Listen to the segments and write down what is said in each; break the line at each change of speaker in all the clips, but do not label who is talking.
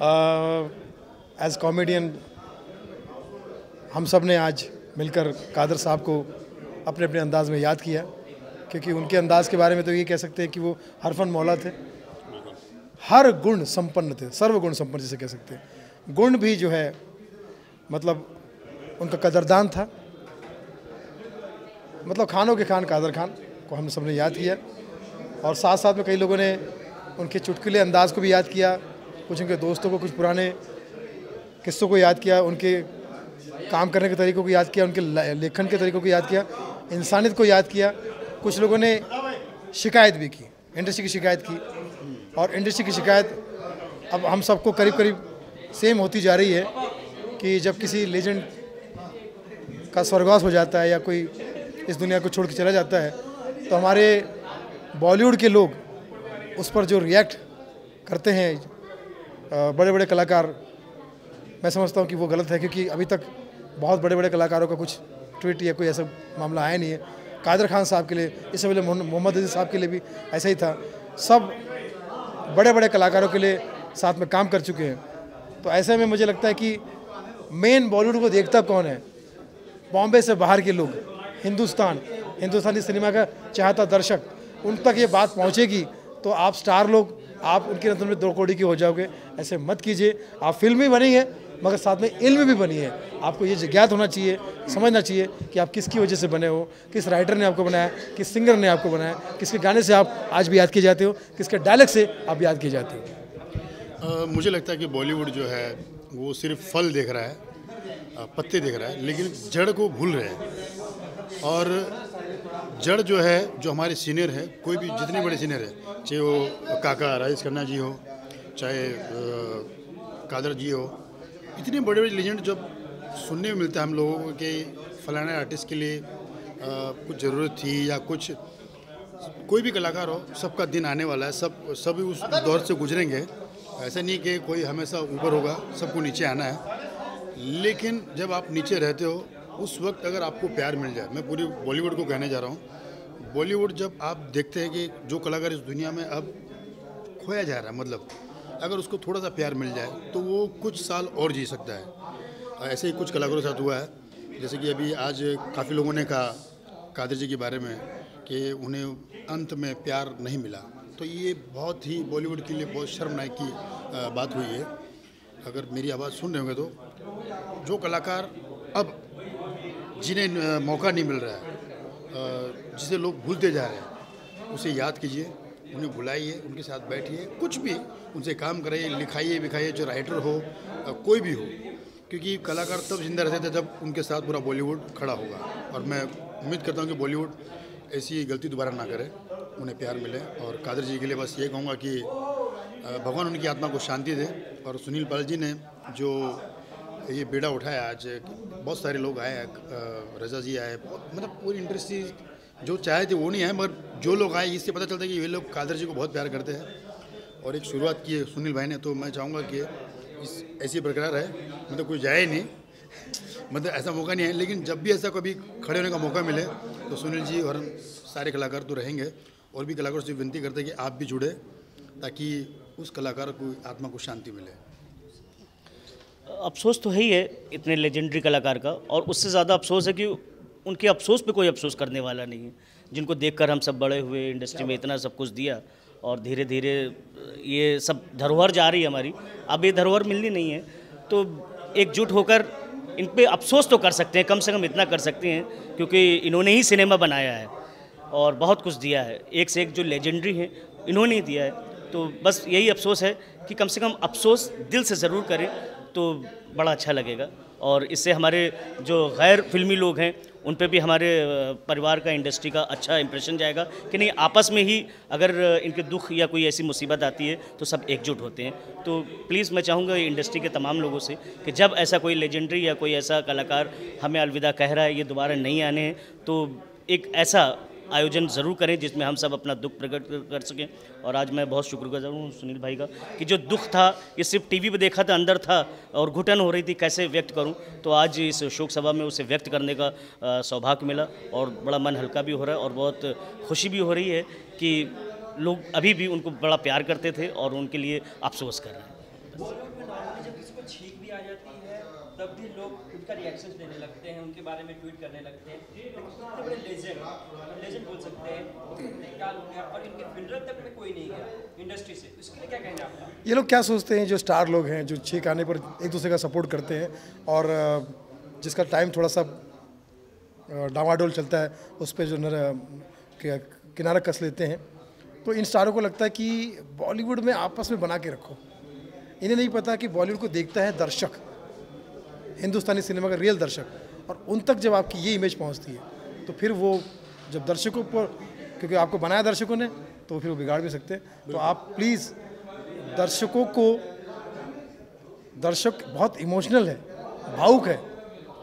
As comedian हम सब ने आज मिलकर कादर साहब को अपने अपने अंदाज में याद किया, क्योंकि उनके अंदाज के बारे में तो ये कह सकते हैं कि वो हरफन मौला थे, हर गुण संपन्न थे, सर्वगुण संपन्न जिसे कह सकते हैं। गुण भी जो है मतलब उनका कदरदान था, मतलब खानों के खान कादर खान को हम सब ने याद किया। और साथ साथ में कई लोगों ने उनके चुटकुले अंदाज को भी याद किया, कुछ उनके दोस्तों को, कुछ पुराने किस्सों को याद किया, उनके काम करने के तरीक़ों को याद किया, उनके लेखन के तरीक़ों को याद किया, इंसानियत को याद किया। कुछ लोगों ने शिकायत भी की, इंडस्ट्री की शिकायत की, और इंडस्ट्री की शिकायत अब हम सबको करीब करीब सेम होती जा रही है कि जब किसी लेजेंड का स्वर्गवास हो जाता है या कोई इस दुनिया को छोड़ के चला जाता है, तो हमारे बॉलीवुड के लोग उस पर जो रिएक्ट करते हैं बड़े बड़े कलाकार, मैं समझता हूँ कि वो गलत है, क्योंकि अभी तक बहुत बड़े बड़े कलाकारों का कुछ ट्वीट या कोई ऐसा मामला आया नहीं है। कादर खान साहब के लिए, इससे पहले मोहम्मद अजीज़ साहब के लिए भी ऐसा ही था। सब बड़े बड़े कलाकारों के लिए साथ में काम कर चुके हैं। तो ऐसे में मुझे लगता है कि मेन बॉलीवुड को देखता कौन है? बॉम्बे से बाहर के लोग, हिंदुस्तानी सिनेमा का चाहता दर्शक, उन तक ये बात पहुंचेगी तो आप स्टार लोग, आप उनकी नज़र में 2 कौड़ी के हो जाओगे। ऐसे मत कीजिए। आप फिल्म भी बनी है मगर साथ में इल्म भी बनी है। आपको ये ज्ञात होना चाहिए, समझना चाहिए कि आप किसकी वजह से बने हो, किस राइटर ने आपको बनाया, किस सिंगर ने आपको बनाया, किसके गाने से आप आज भी याद किए जाते हो, किसके डायलॉग से आप याद किए जाते हो।
मुझे लगता है कि बॉलीवुड जो है वो सिर्फ फल देख रहा है, पत्ते देख रहा है, लेकिन जड़ को भूल रहे हैं। और जड़ जो है, जो हमारे सीनियर है, कोई भी जितने बड़े सीनियर है, चाहे वो काका राजेश खन्ना जी हो, चाहे कादर जी हो, इतने बड़े बड़े लेजेंड जब सुनने में मिलता है हम लोगों को कि फलाना आर्टिस्ट के लिए कुछ ज़रूरत थी या कुछ, कोई भी कलाकार हो, सबका दिन आने वाला है, सभी उस दौर से गुजरेंगे। ऐसा नहीं कि कोई हमेशा ऊपर होगा, सबको नीचे आना है। लेकिन जब आप नीचे रहते हो उस वक्त अगर आपको प्यार मिल जाए, मैं पूरी बॉलीवुड को कहने जा रहा हूँ, बॉलीवुड जब आप देखते हैं कि जो कलाकार इस दुनिया में अब खोया जा रहा है, मतलब अगर उसको थोड़ा सा प्यार मिल जाए तो वो कुछ साल और जी सकता है। ऐसे ही कुछ कलाकारों के साथ हुआ है, जैसे कि अभी आज काफ़ी लोगों ने कहा कादर जी के बारे में कि उन्हें अंत में प्यार नहीं मिला, तो ये बहुत ही बॉलीवुड के लिए बहुत शर्मनाक की बात हुई है। अगर मेरी आवाज़ सुन रहे होंगे तो जो कलाकार अब जिन्हें मौका नहीं मिल रहा है, जिसे लोग भूलते जा रहे हैं, उसे याद कीजिए, उन्हें बुलाइए, उनके साथ बैठिए, कुछ भी उनसे काम कराइए, लिखाइए विखाइए, जो राइटर हो कोई भी हो, क्योंकि कलाकार तब जिंदा रहते थे जब उनके साथ पूरा बॉलीवुड खड़ा होगा। और मैं उम्मीद करता हूँ कि बॉलीवुड ऐसी गलती दोबारा ना करे, उन्हें प्यार मिले। और कादर जी के लिए बस ये कहूँगा कि भगवान उनकी आत्मा को शांति दे। और सुनील पाल जी ने जो ये बेड़ा उठाया, आज बहुत सारे लोग आए, रजा जी आए, मतलब पूरी इंडस्ट्री जो चाहे थे वो नहीं आए, मगर जो लोग आए इससे पता चलता है कि ये लोग कादर जी को बहुत प्यार करते हैं। और एक शुरुआत की है सुनील भाई ने, तो मैं चाहूँगा कि इस ऐसी बरकरार है, मतलब कोई जाए नहीं, मतलब ऐसा मौका नहीं है, लेकिन जब भी ऐसा कभी खड़े होने का मौका मिले तो सुनील जी और सारे कलाकार तो रहेंगे। और भी कलाकारों से विनती करते हैं कि आप भी जुड़े, ताकि उस कलाकार को आत्मा को शांति मिले।
अफसोस तो है ही है इतने लेजेंडरी कलाकार का, और उससे ज़्यादा अफसोस है कि उनके अफसोस पे कोई अफसोस करने वाला नहीं है, जिनको देखकर हम सब बड़े हुए, इंडस्ट्री में इतना सब कुछ दिया, और धीरे धीरे ये सब धरोहर जा रही है हमारी। अब ये धरोहर मिलनी नहीं है, तो एकजुट होकर इन पे अफसोस तो कर सकते हैं, कम से कम इतना कर सकते हैं, क्योंकि इन्होंने ही सिनेमा बनाया है और बहुत कुछ दिया है, एक से एक जो लेजेंडरी हैं इन्होंने ही दिया है। तो बस यही अफसोस है कि कम से कम अफसोस दिल से ज़रूर करें तो बड़ा अच्छा लगेगा। और इससे हमारे जो गैर फिल्मी लोग हैं उन पे भी हमारे परिवार का, इंडस्ट्री का अच्छा इंप्रेशन जाएगा कि नहीं, आपस में ही अगर इनके दुख या कोई ऐसी मुसीबत आती है तो सब एकजुट होते हैं। तो प्लीज़ मैं चाहूँगा इंडस्ट्री के तमाम लोगों से कि जब ऐसा कोई लेजेंडरी या कोई ऐसा कलाकार हमें अलविदा कह रहा है, ये दोबारा नहीं आने हैं, तो एक ऐसा आयोजन ज़रूर करें जिसमें हम सब अपना दुख प्रकट कर सकें। और आज मैं बहुत शुक्रगुजार हूँ सुनील भाई का कि जो दुख था ये सिर्फ टीवी पे देखा था, अंदर था और घुटन हो रही थी कैसे व्यक्त करूँ, तो आज इस शोक सभा में उसे व्यक्त करने का सौभाग्य मिला और बड़ा मन हल्का भी हो रहा है और बहुत खुशी भी हो रही है कि लोग अभी भी उनको बड़ा प्यार करते थे और उनके लिए अफसोस कर रहे हैं।
तब भी लोग उनका रिएक्शन देने लगते हैं, उनके बारे में ट्वीट करने लगते हैं। कितने बड़े लेजेंड बोल सकते हैं, इंतकाल हो गया और इनके फ्यूनरल तक में कोई नहीं गया इंडस्ट्री से, इसके लिए क्या कहना है आपका?
ये लोग क्या सोचते हैं, जो स्टार लोग हैं, जो छींक आने पर एक दूसरे का सपोर्ट करते हैं और जिसका टाइम थोड़ा सा डामाडोल चलता है, उस पर जो किनारा कस लेते हैं, तो इन स्टारों को लगता है कि बॉलीवुड में आपस में बना के रखो। इन्हें नहीं पता कि बॉलीवुड को देखता है दर्शक, हिंदुस्तानी सिनेमा का रियल दर्शक, और उन तक जब आपकी ये इमेज पहुंचती है तो फिर वो जब दर्शकों पर, क्योंकि आपको बनाया दर्शकों ने, तो फिर वो बिगाड़ भी सकते हैं। तो आप प्लीज़ दर्शकों को, दर्शक बहुत इमोशनल है, भावुक है,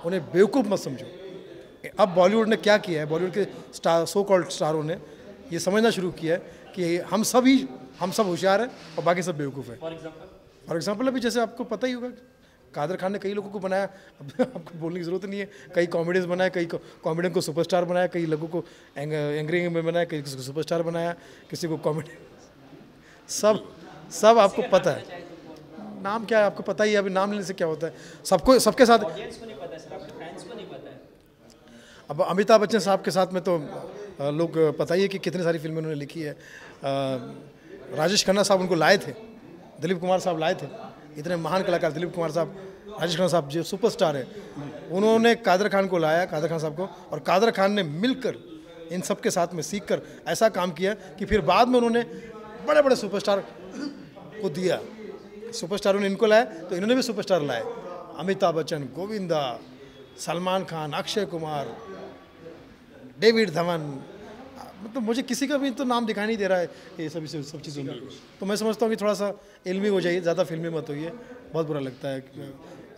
उन्हें बेवकूफ़ मत समझो। अब बॉलीवुड ने क्या किया है, बॉलीवुड के स्टार, सो कॉल्ड स्टारों ने ये समझना शुरू किया है कि हम सब होशियार हैं और बाकी सब बेवकूफ़ है। फॉर एग्जाम्पल अभी जैसे आपको पता ही होगा, कादर खान ने कई लोगों को बनाया, अब आपको बोलने की ज़रूरत नहीं है, कई कॉमेडियंस बनाया, कई कॉमेडियन को सुपरस्टार बनाया, कई लोगों को एंग्री में बनाया, कई किसी को सुपरस्टार बनाया, किसी को कॉमेडी, सब आपको पता है। नाम क्या है आपको पता ही है, अभी नाम लेने से क्या होता है, सबको सबके साथ। अब अमिताभ बच्चन साहब के साथ में तो लोग पता ही है कि कितनी सारी फिल्में उन्होंने लिखी है। राजेश खन्ना साहब उनको लाए थे, दिलीप कुमार साहब लाए थे, इतने महान कलाकार दिलीप कुमार साहब, राजेश खन्ना साहब जो सुपरस्टार है, उन्होंने कादर खान को लाया, कादर खान साहब को, और कादर खान ने मिलकर इन सब के साथ में सीखकर ऐसा काम किया कि फिर बाद में उन्होंने बड़े बड़े सुपरस्टार को दिया। सुपरस्टारों ने इनको लाया तो इन्होंने भी सुपरस्टार लाए, अमिताभ बच्चन, गोविंदा, सलमान खान, अक्षय कुमार, डेविड धवन, मतलब मुझे किसी का भी तो नाम दिखाई नहीं दे रहा है ये सब चीज़ों में। तो मैं समझता हूँ कि थोड़ा सा इल्मी हो जाइए, ज़्यादा फिल्मी मत होइए, बहुत बुरा लगता है,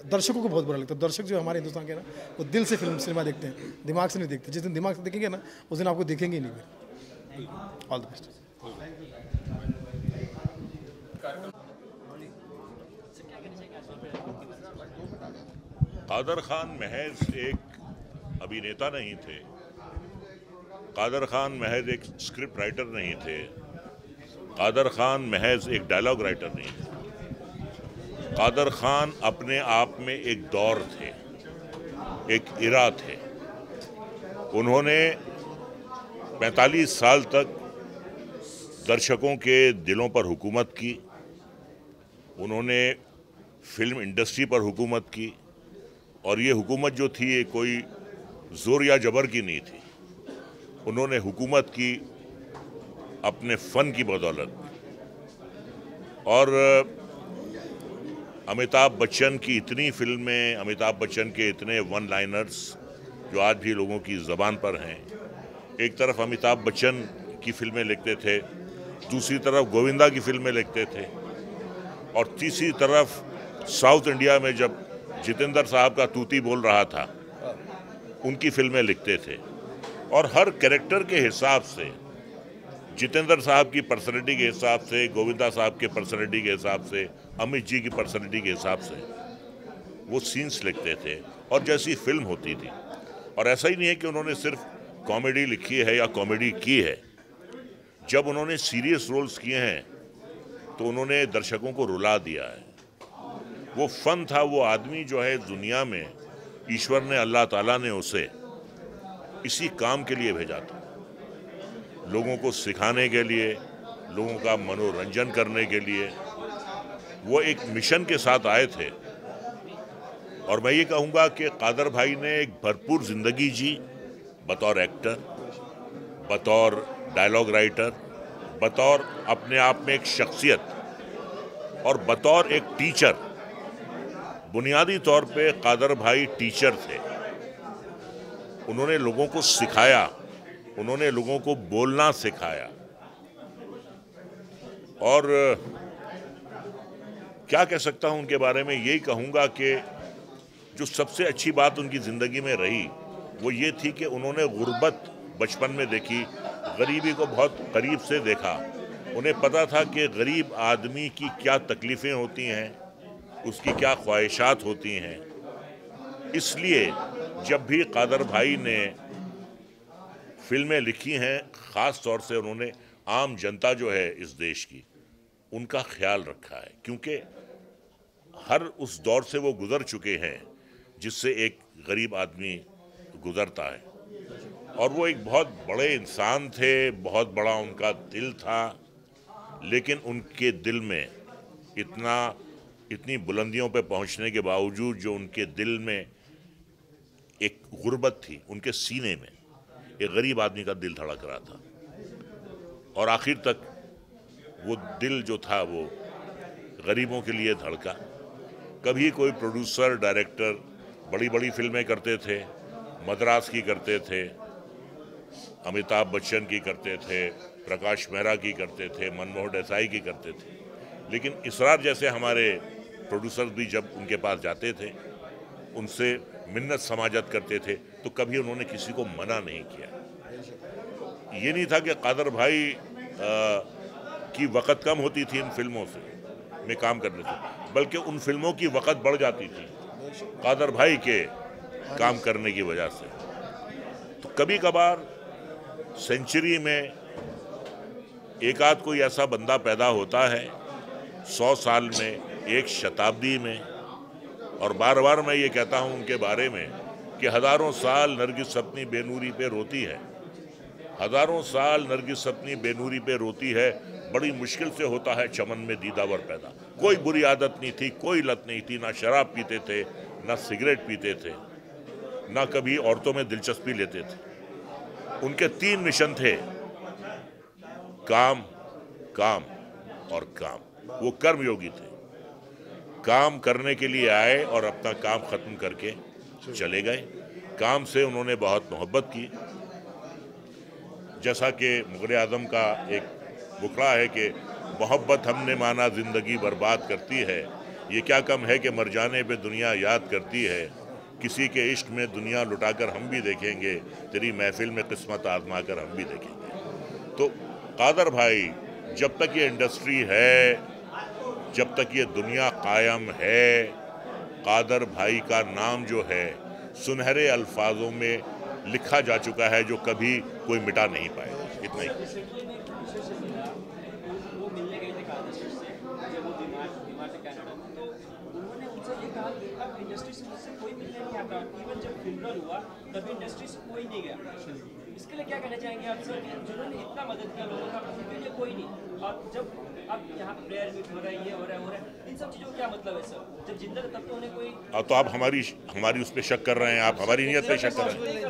दर्शकों को बहुत बुरा लगता है। दर्शक जो हमारे हिंदुस्तान के ना, वो दिल से सिनेमा देखते हैं, दिमाग से नहीं देखते। जिस दिन दिमाग से देखेंगे ना, उस दिन आपको देखेंगे ही नहीं। All the best.
Kader Khan महज एक अभिनेता नहीं थे, कादर खान महज एक स्क्रिप्ट राइटर नहीं थे, कादर खान महज एक डायलॉग राइटर नहीं थे। कादर खान अपने आप में एक दौर थे, एक इरा थे। उन्होंने 45 साल तक दर्शकों के दिलों पर हुकूमत की, उन्होंने फिल्म इंडस्ट्री पर हुकूमत की, और ये हुकूमत जो थी ये कोई जोर या जबर की नहीं थी। उन्होंने हुकूमत की अपने फ़न की बदौलत। और अमिताभ बच्चन की इतनी फिल्में, अमिताभ बच्चन के इतने वन लाइनर्स जो आज भी लोगों की ज़बान पर हैं। एक तरफ अमिताभ बच्चन की फिल्में लिखते थे, दूसरी तरफ गोविंदा की फिल्में लिखते थे, और तीसरी तरफ साउथ इंडिया में जब जितेंद्र साहब का तूती बोल रहा था, उनकी फिल्में लिखते थे। और हर कैरेक्टर के हिसाब से, जितेंद्र साहब की पर्सनैलिटी के हिसाब से, गोविंदा साहब के पर्सनैलिटी के हिसाब से, अमित जी की पर्सनैलिटी के हिसाब से वो सीन्स लिखते थे और जैसी फिल्म होती थी। और ऐसा ही नहीं है कि उन्होंने सिर्फ कॉमेडी लिखी है या कॉमेडी की है। जब उन्होंने सीरियस रोल्स किए हैं तो उन्होंने दर्शकों को रुला दिया है। वो फन था, वो आदमी जो है दुनिया में ईश्वर ने, अल्लाह ताला ने उसे इसी काम के लिए भेजा था, लोगों को सिखाने के लिए, लोगों का मनोरंजन करने के लिए। वो एक मिशन के साथ आए थे। और मैं ये कहूँगा कि कादर भाई ने एक भरपूर ज़िंदगी जी, बतौर एक्टर, बतौर डायलॉग राइटर, बतौर अपने आप में एक शख्सियत, और बतौर एक टीचर। बुनियादी तौर पे कादर भाई टीचर थे। उन्होंने लोगों को सिखाया, उन्होंने लोगों को बोलना सिखाया। और क्या कह सकता हूं उनके बारे में, यही कहूंगा कि जो सबसे अच्छी बात उनकी ज़िंदगी में रही वो ये थी कि उन्होंने गुर्बत बचपन में देखी, गरीबी को बहुत करीब से देखा। उन्हें पता था कि गरीब आदमी की क्या तकलीफ़ें होती हैं, उसकी क्या ख्वाहिशात होती हैं। इसलिए जब भी कादर भाई ने फिल्में लिखी हैं, ख़ास तौर से उन्होंने आम जनता जो है इस देश की, उनका ख्याल रखा है। क्योंकि हर उस दौर से वो गुज़र चुके हैं जिससे एक गरीब आदमी गुजरता है। और वो एक बहुत बड़े इंसान थे, बहुत बड़ा उनका दिल था, लेकिन उनके दिल में इतनी बुलंदियों पे पहुंचने के बावजूद जो उनके दिल में एक गुर्बत थी, उनके सीने में एक गरीब आदमी का दिल धड़क रहा था। और आखिर तक वो दिल जो था वो गरीबों के लिए धड़का। कभी कोई प्रोड्यूसर, डायरेक्टर बड़ी बड़ी फिल्में करते थे, मद्रास की करते थे, अमिताभ बच्चन की करते थे, प्रकाश मेहरा की करते थे, मनमोहन देसाई की करते थे, लेकिन इसरार जैसे हमारे प्रोड्यूसर्स भी जब उनके पास जाते थे, उनसे मिन्नत समाजत करते थे, तो कभी उन्होंने किसी को मना नहीं किया। ये नहीं था कि कादर भाई की वक़्त कम होती थी इन फिल्मों से में काम करने से, बल्कि उन फिल्मों की वक़्त बढ़ जाती थी कादर भाई के काम करने की वजह से। तो कभी कभार सेंचुरी में एक आध कोई ऐसा बंदा पैदा होता है, 100 साल में, एक शताब्दी में। और बार बार मैं ये कहता हूँ उनके बारे में कि हज़ारों साल नरगिस अपनी बेनूरी पे रोती है, हज़ारों साल नरगिस अपनी बेनूरी पे रोती है, बड़ी मुश्किल से होता है चमन में दीदावर पैदा। कोई बुरी आदत नहीं थी, कोई लत नहीं थी, ना शराब पीते थे, ना सिगरेट पीते थे, ना कभी औरतों में दिलचस्पी लेते थे। उनके 3 मिशन थे, काम, काम और काम। वो कर्मयोगी थे, काम करने के लिए आए और अपना काम खत्म करके चले गए। काम से उन्होंने बहुत मोहब्बत की। जैसा कि मुग़ल आज़म का एक मुखड़ा है कि मोहब्बत हमने माना ज़िंदगी बर्बाद करती है, ये क्या कम है कि मर जाने पे दुनिया याद करती है, किसी के इश्क में दुनिया लुटाकर हम भी देखेंगे, तेरी महफिल में किस्मत आजमा कर हम भी देखेंगे। तो कादर भाई, जब तक ये इंडस्ट्री है, जब तक ये दुनिया कायम है, कादर भाई का नाम जो है सुनहरे अल्फाजों में लिखा जा चुका है, जो कभी कोई मिटा नहीं पाएगा। इतना ही।
वो मिलने गए थे कादर सर से जब वो बीमार थे कनाडा में, तो उन्होंने उनसे ये कहा कि अब इंडस्ट्री से मुझसे कोई मिलने नहीं आता। इवन जब फ्यूनरल हुआ तभी इंडस्ट्री से कोई नहीं गया। इसके लिए क्या कहना चाहेंगे आप सर कि जिन्होंने इतना मदद किया लोगों का, उनके लिए कोई नहीं। और जब अब यहाँ प्रेयर मीट हो रहा है, ये हो रहा है, इन सब चीज़ों का क्या मतलब है सर? जब जिंदा तब तो उन्हें कोई।
तो आप हमारी उस पर शक कर रहे हैं, आप हमारी नीयत पे शक कर रहे हैं।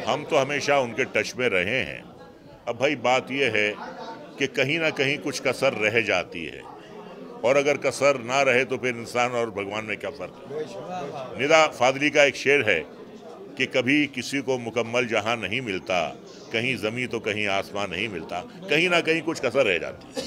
हम तो हमेशा उनके टच में रहे हैं। अब भाई बात यह है कि कहीं ना कहीं कुछ कसर रह जाती है, और अगर कसर ना रहे तो फिर इंसान और भगवान में क्या फ़र्क है। निदा फादली का एक शेर है कि कभी किसी को मुकम्मल जहां नहीं मिलता, कहीं ज़मीं तो कहीं आसमान नहीं मिलता, कहीं ना कहीं कुछ कसर रह जाती है।